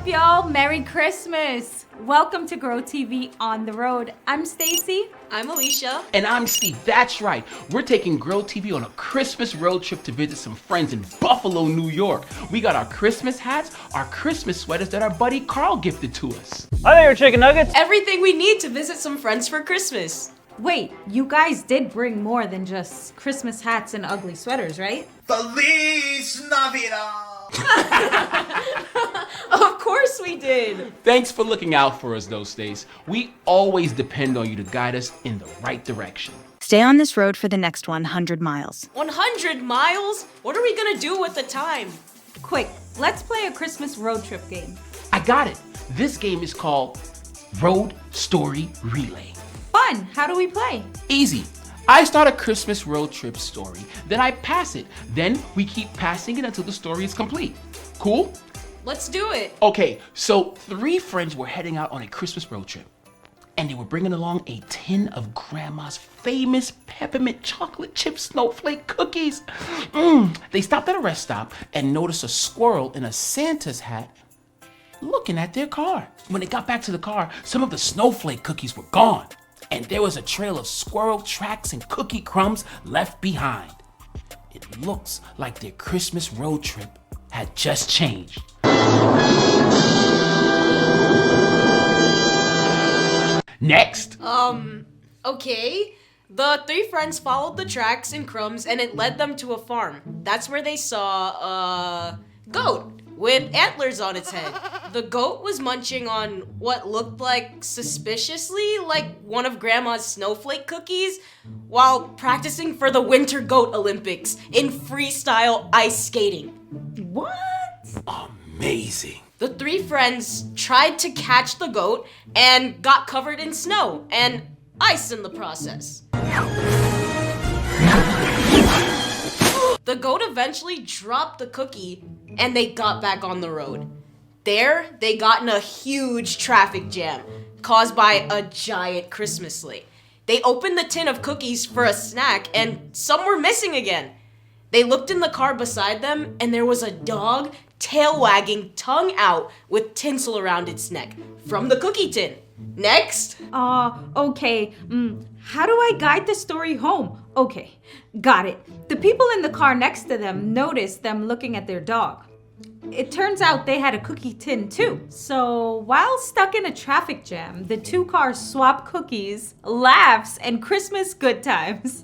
y'all? Merry Christmas! Welcome to Grow TV on the road. I'm Stacy. I'm Alicia. And I'm Steve. That's right. We're taking Grow TV on a Christmas road trip to visit some friends in Buffalo, New York. We got our Christmas hats, our Christmas sweaters that our buddy Carl gifted to us. Hi there, chicken nuggets. Everything we need to visit some friends for Christmas. Wait, you guys did bring more than just Christmas hats and ugly sweaters, right? Feliz Navidad! Of course we did. Thanks for looking out for us, though, Stace. We always depend on you to guide us in the right direction. Stay on this road for the next 100 miles. 100 miles? What are we gonna do with the time? Quick, let's play a Christmas road trip game. I got it. This game is called Road Story Relay. Fun! How do we play? Easy. I start a Christmas road trip story, then I pass it. Then we keep passing it until the story is complete. Cool? Let's do it. Okay, so 3 friends were heading out on a Christmas road trip, and they were bringing along a tin of Grandma's famous peppermint chocolate chip snowflake cookies. They stopped at a rest stop and noticed a squirrel in a Santa's hat looking at their car. When they got back to the car, some of the snowflake cookies were gone, and there was a trail of squirrel tracks and cookie crumbs left behind. It looks like their Christmas road trip had just changed. Next. Okay. The 3 friends followed the tracks and crumbs and it led them to a farm. That's where they saw a goat with antlers on its head. The goat was munching on what looked like suspiciously like one of Grandma's snowflake cookies while practicing for the Winter Goat Olympics in freestyle ice skating. What? Amazing. The 3 friends tried to catch the goat and got covered in snow and ice in the process. The goat eventually dropped the cookie and they got back on the road. There, they got in a huge traffic jam caused by a giant Christmas sleigh. They opened the tin of cookies for a snack and some were missing again. They looked in the car beside them and there was a dog, tail wagging, tongue out, with tinsel around its neck from the cookie tin. Next. Okay. How do I guide the story home? Okay, got it. The people in the car next to them noticed them looking at their dog. It turns out they had a cookie tin too. So while stuck in a traffic jam, the 2 cars swap cookies, laughs, and Christmas good times.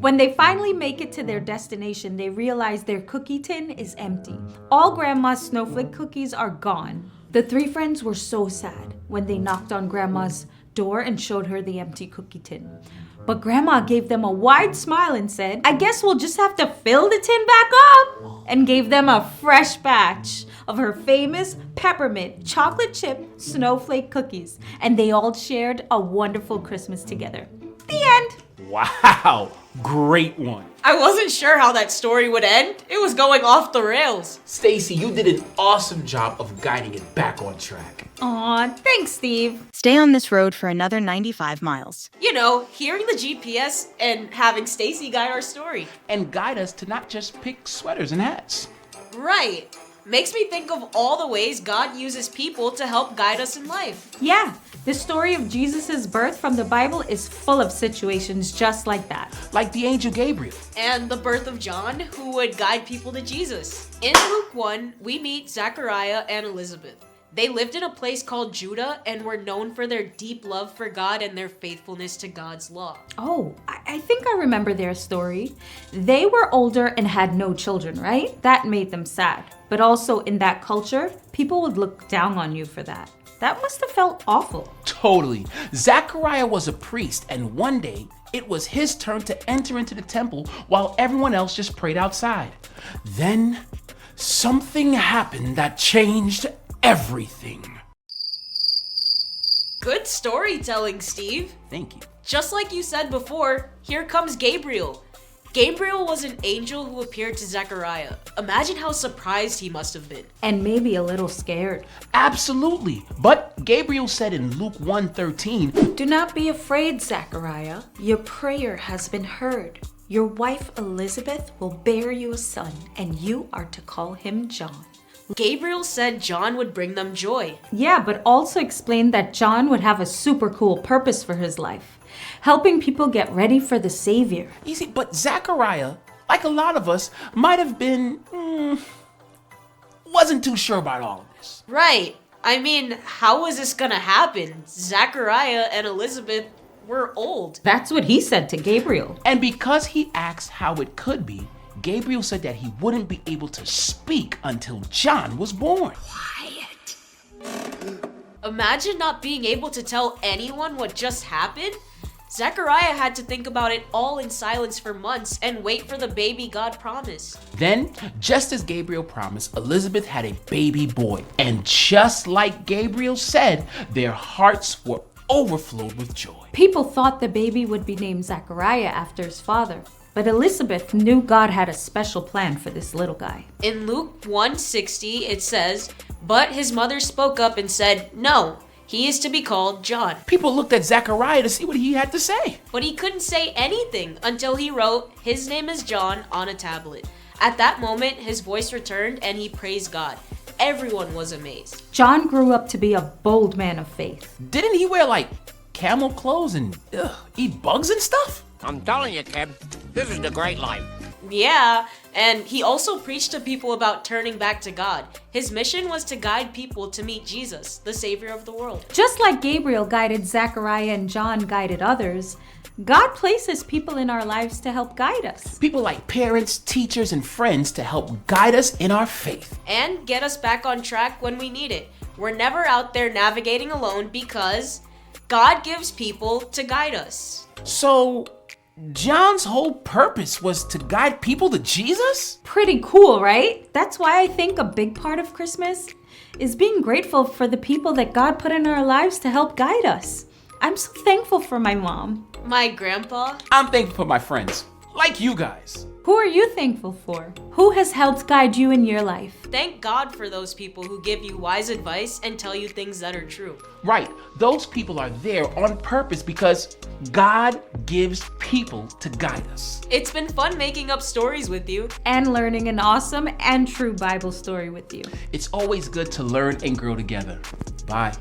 When they finally make it to their destination, they realize their cookie tin is empty. All Grandma's snowflake cookies are gone. The 3 friends were so sad when they knocked on Grandma's door and showed her the empty cookie tin. But Grandma gave them a wide smile and said, I guess we'll just have to fill the tin back up, and gave them a fresh batch of her famous peppermint chocolate chip snowflake cookies. And they all shared a wonderful Christmas together. The end. Wow, great one. I wasn't sure how that story would end. It was going off the rails. Stacy, you did an awesome job of guiding it back on track. Aw, thanks, Steve. Stay on this road for another 95 miles. You know, hearing the GPS and having Stacy guide our story. And guide us to not just pick sweaters and hats. Right. Makes me think of all the ways God uses people to help guide us in life. Yeah, the story of Jesus' birth from the Bible is full of situations just like that. Like the angel Gabriel. And the birth of John, who would guide people to Jesus. In Luke 1, we meet Zachariah and Elizabeth. They lived in a place called Judah and were known for their deep love for God and their faithfulness to God's law. Oh, I think I remember their story. They were older and had no children, right? That made them sad. But also in that culture, people would look down on you for that. That must have felt awful. Totally. Zachariah was a priest, and one day it was his turn to enter into the temple while everyone else just prayed outside. Then something happened that changed everything. Good storytelling, Steve. Thank you. Just like you said before, here comes Gabriel. Gabriel was an angel who appeared to Zechariah. Imagine how surprised he must have been. And maybe a little scared. Absolutely. But Gabriel said in Luke 1:13, Do not be afraid, Zachariah. Your prayer has been heard. Your wife Elizabeth will bear you a son, and you are to call him John. Gabriel said John would bring them joy. Yeah, but also explained that John would have a super cool purpose for his life, helping people get ready for the Savior. Easy, but Zachariah, like a lot of us, might have been, wasn't too sure about all of this. Right. I mean, how was this gonna happen? Zachariah and Elizabeth were old. That's what he said to Gabriel. And because he asked how it could be, Gabriel said that he wouldn't be able to speak until John was born. Imagine not being able to tell anyone what just happened. Zechariah had to think about it all in silence for months and wait for the baby God promised. Then, just as Gabriel promised, Elizabeth had a baby boy. And just like Gabriel said, their hearts were overflowed with joy. People thought the baby would be named Zachariah after his father, but Elizabeth knew God had a special plan for this little guy. In Luke 1:60, it says, "But his mother spoke up and said, 'No, he is to be called John.'" People looked at Zachariah to see what he had to say. But he couldn't say anything until he wrote, "His name is John," on a tablet. At that moment, his voice returned and he praised God. Everyone was amazed. John grew up to be a bold man of faith. Didn't he wear like camel clothes and eat bugs and stuff? I'm telling you, kid, this is the great life. Yeah, and he also preached to people about turning back to God. His mission was to guide people to meet Jesus, the Savior of the world. Just like Gabriel guided Zachariah and John guided others, God places people in our lives to help guide us. People like parents, teachers, and friends to help guide us in our faith. And get us back on track when we need it. We're never out there navigating alone because God gives people to guide us. So, John's whole purpose was to guide people to Jesus? Pretty cool, right? That's why I think a big part of Christmas is being grateful for the people that God put in our lives to help guide us. I'm so thankful for my mom. My grandpa? I'm thankful for my friends, like you guys. Who are you thankful for? Who has helped guide you in your life? Thank God for those people who give you wise advice and tell you things that are true. Right, those people are there on purpose because God gives people to guide us. It's been fun making up stories with you. And learning an awesome and true Bible story with you. It's always good to learn and grow together. Bye.